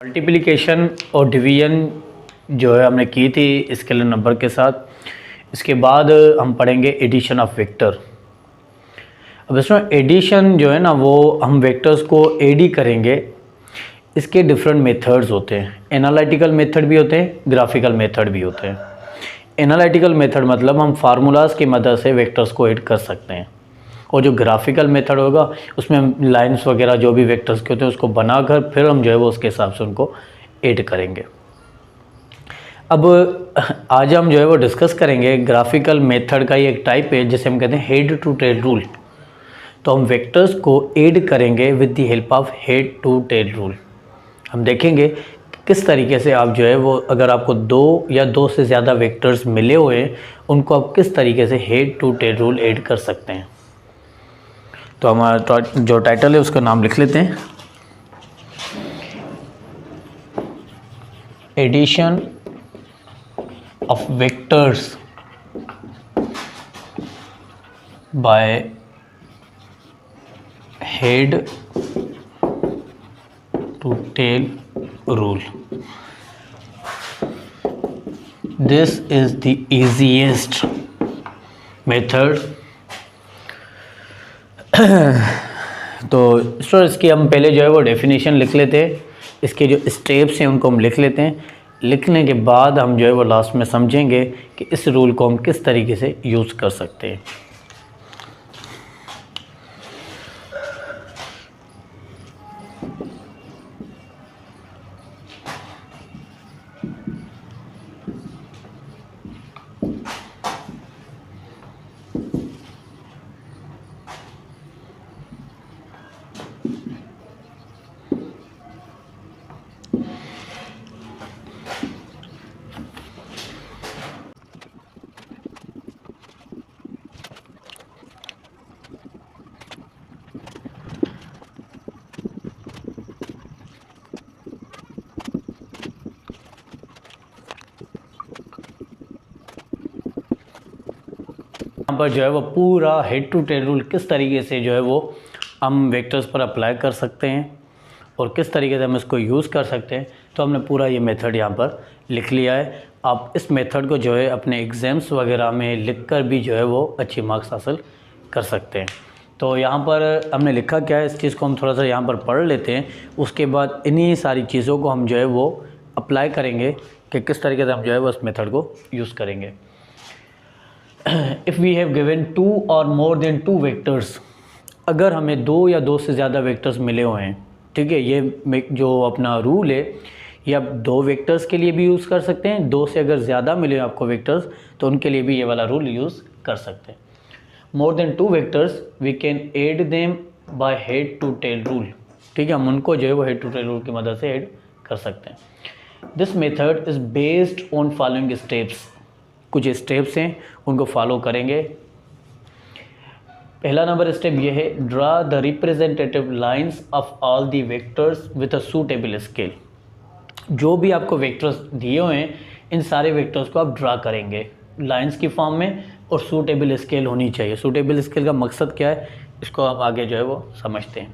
Multiplication और division जो है हमने की थी स्केलर नंबर के साथ। इसके बाद हम पढ़ेंगे एडिशन ऑफ वेक्टर। अब इसमें एडिशन जो है ना वो हम वेक्टर्स को एडी करेंगे। इसके डिफरेंट मेथड्स होते हैं, एनालिटिकल मेथड भी होते हैं, ग्राफिकल मेथड भी होते हैं। एनालिटिकल मेथड मतलब हम फार्मूलाज की मदद से वेक्टर्स को एड कर सकते हैं, और जो ग्राफिकल मेथड होगा उसमें हम लाइंस वगैरह जो भी वेक्टर्स के होते हैं उसको बनाकर फिर हम जो है वो उसके हिसाब से उनको ऐड करेंगे। अब आज हम जो है वो डिस्कस करेंगे ग्राफिकल मेथड का ही एक टाइप है जिसे हम कहते हैं हेड टू टेल रूल। तो हम वेक्टर्स को ऐड करेंगे with the help of head to tail rule. हम देखेंगे किस तरीके से आप जो है वो अगर आपको दो या दो से ज़्यादा वेक्टर्स मिले हुए हैं उनको आप किस तरीके से head to tail rule add कर सकते हैं। तो हमारा जो टाइटल है उसका नाम लिख लेते हैं, addition of vectors by head to tail rule. This is the easiest method. तो इसकी हम पहले जो है वो डेफिनेशन लिख लेते हैं, इसके जो स्टेप्स हैं उनको हम लिख लेते हैं। लिखने के बाद हम जो है वो लास्ट में समझेंगे कि इस रूल को हम किस तरीके से यूज़ कर सकते हैं। यहाँ पर जो है वो पूरा हेड टू टेल रूल किस तरीके से जो है वो हम वेक्टर्स पर अप्लाई कर सकते हैं और किस तरीके से हम इसको यूज़ कर सकते हैं, तो हमने पूरा ये मेथड यहाँ पर लिख लिया है। आप इस मेथड को जो है अपने एग्ज़ाम्स वगैरह में लिखकर भी जो है वो अच्छी मार्क्स हासिल कर सकते हैं। तो यहाँ पर हमने लिखा क्या है, इस चीज़ को हम थोड़ा सा यहाँ पर पढ़ लेते हैं। उसके बाद इन्हीं सारी चीज़ों को हम जो है वो अप्लाई करेंगे कि किस तरीके से हम जो है वो इस मेथड को यूज़ करेंगे। If we have given two और मोर देन टू वेक्टर्स, अगर हमें दो या दो से ज़्यादा वेक्टर्स मिले हुए हैं, ठीक है, ये जो अपना रूल है ये आप दो वेक्टर्स के लिए भी यूज़ कर सकते हैं। दो से अगर ज़्यादा मिले आपको वेक्टर्स तो उनके लिए भी ये वाला रूल यूज़ कर सकते हैं। More than two vectors we can add them by head to tail rule, ठीक है, हम उनको जो है वो हेड टू टेल रूल की मदद से ऐड कर सकते हैं। This method is based on following steps. कुछ स्टेप्स हैं उनको फॉलो करेंगे। पहला नंबर स्टेप ये है, draw the representative lines of all the vectors with a suitable scale. जो भी आपको वेक्टर्स दिए हुए हैं इन सारे वेक्टर्स को आप ड्रा करेंगे लाइंस की फॉर्म में, और सूटेबल स्केल होनी चाहिए। सूटेबल स्केल का मकसद क्या है इसको आप आगे जो है वो समझते हैं।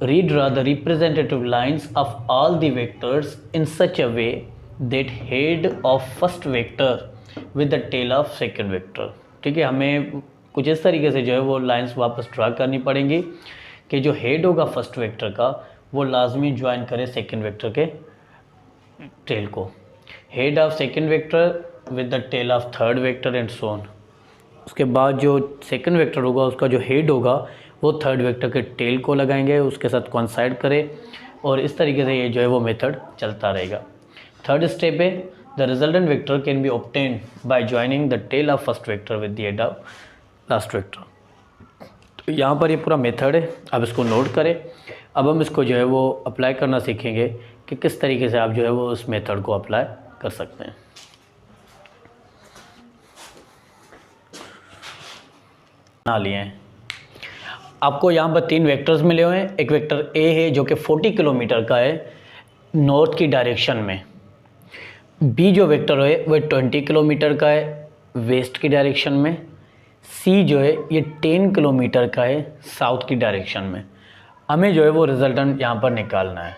Redraw the representative lines of all the vectors in such a way that head of first vector with the tail of second vector, ठीक है, हमें कुछ इस तरीके से जो है वो लाइंस वापस ड्रा करनी पड़ेंगी कि जो हेड होगा फर्स्ट वेक्टर का वो लाजमी ज्वाइन करे सेकंड वेक्टर के टेल को। Head of second vector with the tail of third vector and so on. उसके बाद जो सेकंड वेक्टर होगा उसका जो हेड होगा वो थर्ड वेक्टर के टेल को लगाएंगे, उसके साथ कोइंसाइड करे, और इस तरीके से ये जो है वो मेथड चलता रहेगा। थर्ड स्टेप है, the resultant vector can be obtain by joining the tail of first vector with the head of last vector. तो यहाँ पर ये पूरा मेथड है, अब इसको नोट करें। अब हम इसको जो है वो अप्लाई करना सीखेंगे कि किस तरीके से आप जो है वो उस मेथड को अप्लाई कर सकते हैं। बना लिए हैं, आपको यहाँ पर तीन वेक्टर्स मिले हुए हैं। एक वेक्टर ए है जो कि 40 किलोमीटर का है नॉर्थ की डायरेक्शन में। बी जो वेक्टर है वह 20 किलोमीटर का है वेस्ट की डायरेक्शन में। सी जो है ये 10 किलोमीटर का है साउथ की डायरेक्शन में। हमें जो है वो रिजल्टेंट यहाँ पर निकालना है।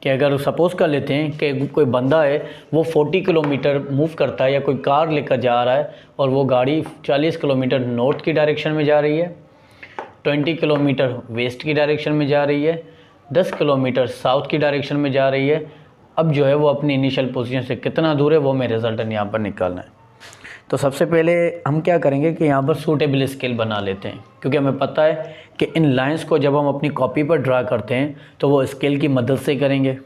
कि अगर सपोज़ कर लेते हैं कि कोई बंदा है वो 40 किलोमीटर मूव करता है, या कोई कार लेकर जा रहा है और वो गाड़ी 40 किलोमीटर नॉर्थ की डायरेक्शन में जा रही है, 20 किलोमीटर वेस्ट की डायरेक्शन में जा रही है, 10 किलोमीटर साउथ की डायरेक्शन में जा रही है। अब जो है वो अपनी इनिशियल पोजीशन से कितना दूर है वो हमें रिजल्टेंट यहाँ पर निकालना है। तो सबसे पहले हम क्या करेंगे कि यहाँ पर सूटेबल स्केल बना लेते हैं, क्योंकि हमें पता है कि इन लाइंस को जब हम अपनी कॉपी पर ड्रा करते हैं तो वो स्केल की मदद से करेंगे।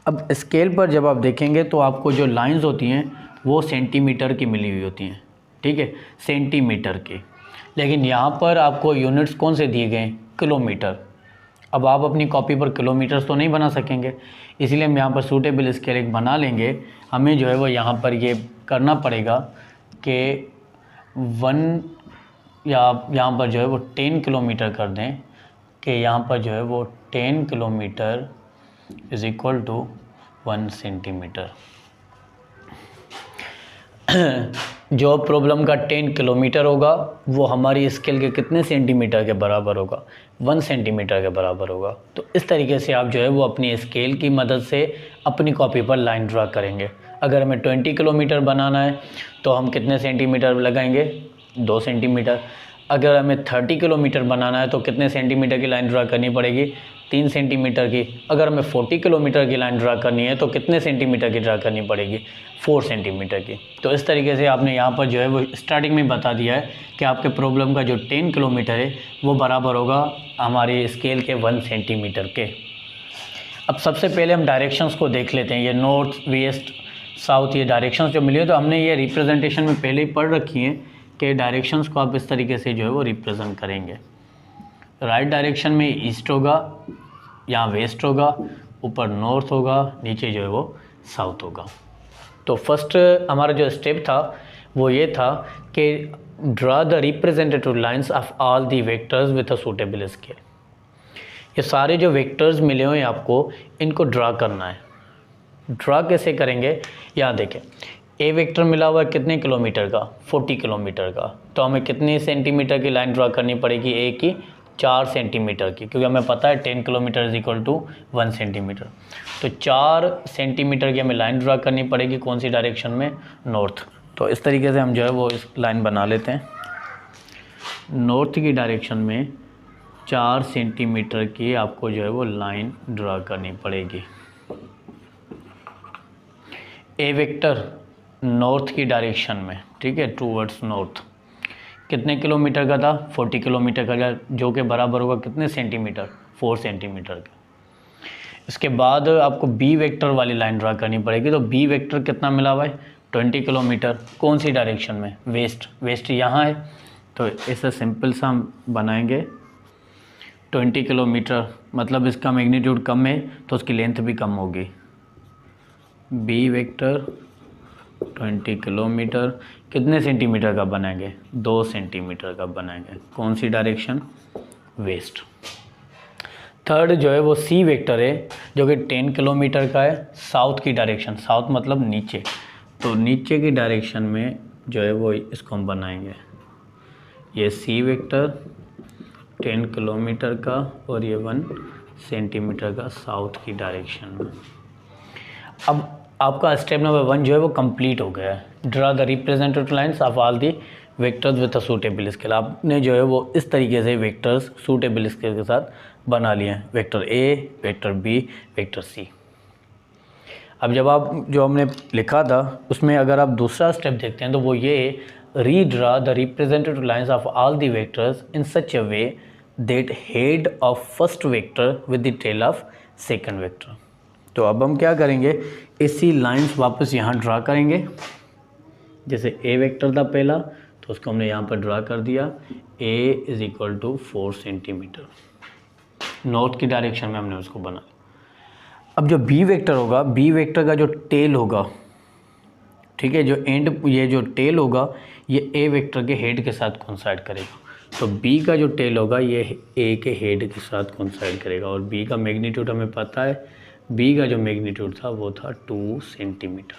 अब स्केल पर जब आप देखेंगे तो आपको जो लाइंस होती हैं वो सेंटीमीटर की मिली हुई होती हैं, ठीक है, सेंटीमीटर की। लेकिन यहाँ पर आपको यूनिट्स कौन से दिए गए हैं? किलोमीटर। अब आप अपनी कॉपी पर किलोमीटर्स तो नहीं बना सकेंगे, इसलिए हम यहाँ पर सूटेबल स्केल एक बना लेंगे। हमें जो है वो यहाँ पर ये करना पड़ेगा कि 1 या यहाँ पर जो है वो 10 किलोमीटर कर दें, कि यहाँ पर जो है वो 10 kilometre is equal to 1 centimetre. जो प्रॉब्लम का 10 किलोमीटर होगा वो हमारी स्केल के कितने सेंटीमीटर के बराबर होगा? 1 सेंटीमीटर के बराबर होगा। तो इस तरीके से आप जो है वो अपनी स्केल की मदद से अपनी कॉपी पर लाइन ड्रा करेंगे। अगर हमें 20 किलोमीटर बनाना है तो हम कितने सेंटीमीटर लगाएंगे? 2 सेंटीमीटर। अगर हमें 30 किलोमीटर बनाना है तो कितने सेंटीमीटर की लाइन ड्रा करनी पड़ेगी? 3 सेंटीमीटर की। अगर हमें 40 किलोमीटर की लाइन ड्रा करनी है तो कितने सेंटीमीटर की ड्रा करनी पड़ेगी? 4 सेंटीमीटर की। तो इस तरीके से आपने यहाँ पर जो है वो स्टार्टिंग में बता दिया है कि आपके प्रॉब्लम का जो 10 किलोमीटर है वो बराबर होगा हमारी स्केल के 1 सेंटीमीटर के। अब सबसे पहले हम डायरेक्शंस को देख लेते हैं। ये नॉर्थ, वेस्ट, साउथ, ये डायरेक्शंस जो मिली है, तो हमने ये रिप्रेजेंटेशन में पहले ही पढ़ रखी हैं कि डायरेक्शंस को आप इस तरीके से जो है वो रिप्रेजेंट करेंगे। राइट डायरेक्शन में ईस्ट होगा, यहाँ वेस्ट होगा, ऊपर नॉर्थ होगा, नीचे जो है वो साउथ होगा। तो फर्स्ट हमारा जो स्टेप था वो ये था कि draw the representative lines of all the vectors with a suitable scale. ये सारे जो वेक्टर्स मिले हुए हैं आपको, इनको ड्रा करना है। ड्रा कैसे करेंगे? यहाँ देखें, ए वेक्टर मिला हुआ है कितने किलोमीटर का? 40 किलोमीटर का। तो हमें कितनी सेंटीमीटर की लाइन ड्रा करनी पड़ेगी? ए की 4 सेंटीमीटर की, क्योंकि हमें पता है 10 kilometre is equal to 1 centimetre. तो 4 सेंटीमीटर की हमें लाइन ड्रा करनी पड़ेगी। कौन सी डायरेक्शन में? नॉर्थ। तो इस तरीके से हम जो है वो इस लाइन बना लेते हैं। नॉर्थ की डायरेक्शन में 4 सेंटीमीटर की आपको जो है वो लाइन ड्रा करनी पड़ेगी। ए वेक्टर नॉर्थ की डायरेक्शन में, ठीक है, टूवर्ड्स नॉर्थ, कितने किलोमीटर का था? 40 किलोमीटर का, जो कि बराबर होगा कितने सेंटीमीटर? 4 सेंटीमीटर का। इसके बाद आपको बी वेक्टर वाली लाइन ड्रा करनी पड़ेगी। तो बी वेक्टर कितना मिला हुआ है? 20 किलोमीटर। कौन सी डायरेक्शन में? वेस्ट। वेस्ट यहाँ है, तो ऐसा सिंपल सा हम बनाएंगे। 20 किलोमीटर मतलब इसका मैग्नीट्यूड कम है तो उसकी लेंथ भी कम होगी। बी वेक्टर 20 किलोमीटर कितने सेंटीमीटर का बनाएंगे? 2 सेंटीमीटर का बनाएंगे। कौन सी डायरेक्शन? वेस्ट। थर्ड जो है वो सी वेक्टर है, जो कि 10 किलोमीटर का है, साउथ की डायरेक्शन। साउथ मतलब नीचे, तो नीचे की डायरेक्शन में जो है वो इसको हम बनाएंगे। ये सी वेक्टर 10 किलोमीटर का और ये 1 सेंटीमीटर का साउथ की डायरेक्शन में। अब आपका स्टेप नंबर 1 जो है वो कंप्लीट हो गया है। Draw the representative lines of all the vectors with a suitable scale. आपने जो है वो इस तरीके से वेक्टर्स सूटेबल स्केल के साथ बना लिए हैं। Vector A, vector B, vector C. अब जब आप जो हमने लिखा था उसमें अगर आप दूसरा स्टेप देखते हैं तो वो ये, redraw the representative lines of all the vectors in such a way that head of first vector with the tail of second vector. तो अब हम क्या करेंगे, इसी लाइंस वापस यहाँ ड्रा करेंगे। जैसे ए वेक्टर था पहला, तो उसको हमने यहाँ पर ड्रा कर दिया। A is equal to 4 centimetre, north की डायरेक्शन में हमने उसको बना। अब जो बी वेक्टर होगा, बी वेक्टर का जो टेल होगा, ठीक है, जो एंड, ये जो टेल होगा ये ए वेक्टर के हेड के साथ कोइंसाइड करेगा। तो बी का जो टेल होगा ये ए के हेड के साथ कोइंसाइड करेगा। और बी का मैग्नीट्यूड हमें पता है, बी का जो मैग्नीट्यूड था वो था 2 सेंटीमीटर।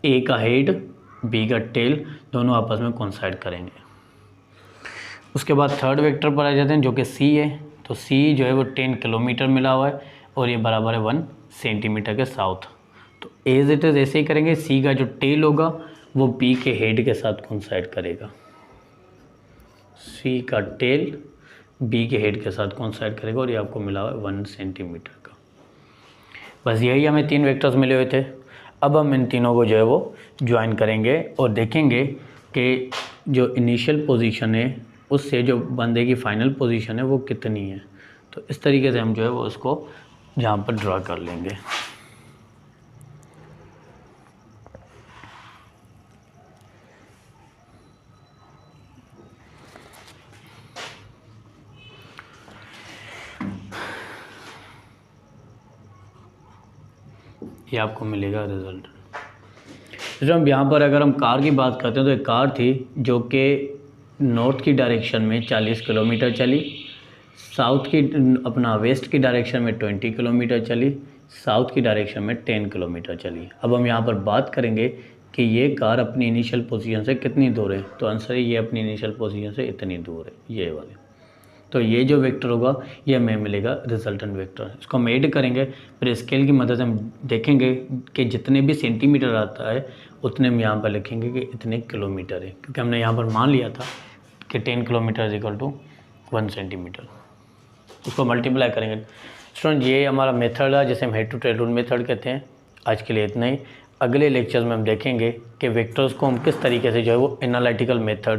ए का हेड, बी का टेल, दोनों आपस में कोइंसाइड करेंगे। उसके बाद थर्ड वेक्टर पर आ जाते हैं जो कि सी है। तो सी जो है वो 10 किलोमीटर मिला हुआ है और ये बराबर है 1 सेंटीमीटर के साउथ। तो एज इट इज़ ऐसे ही करेंगे। सी का जो टेल होगा वो बी के हेड के साथ कोइंसाइड करेगा। सी का टेल बी के हेड के साथ कोइंसाइड करेगा और ये आपको मिला हुआ है 1 सेंटीमीटर का। बस यही हमें 3 वेक्टर्स मिले हुए थे। अब हम इन तीनों को जो है वो ज्वाइन करेंगे और देखेंगे कि जो इनिशियल पोजीशन है उससे जो बंदे की फाइनल पोजीशन है वो कितनी है। तो इस तरीके से हम जो है वो उसको यहाँ पर ड्रा कर लेंगे। ये आपको मिलेगा रिजल्ट। जब हम यहाँ पर अगर हम कार की बात करते हैं तो एक कार थी जो कि नॉर्थ की डायरेक्शन में 40 किलोमीटर चली, साउथ की अपना वेस्ट की डायरेक्शन में 20 किलोमीटर चली, साउथ की डायरेक्शन में 10 किलोमीटर चली। अब हम यहाँ पर बात करेंगे कि ये कार अपनी इनिशियल पोजीशन से कितनी दूर है। तो आंसर है ये अपनी इनिशियल पोजीशन से इतनी दूर है, ये वाले। तो ये जो वेक्टर होगा ये हमें मिलेगा रिजल्टेंट वेक्टर। इसको हम ऐड करेंगे, फिर स्केल की मदद से हम देखेंगे कि जितने भी सेंटीमीटर आता है उतने हम यहाँ पर लिखेंगे कि इतने किलोमीटर है, क्योंकि हमने यहाँ पर मान लिया था कि 10 kilometre is equal to 1 centimetre. उसको मल्टीप्लाई करेंगे। स्टूडेंट ये हमारा मेथड है जिसे हम head to tail rule method कहते हैं। आज के लिए इतना ही। अगले लेक्चर्स में हम देखेंगे कि वेक्टर्स को हम किस तरीके से जो है वो एनालिटिकल मेथड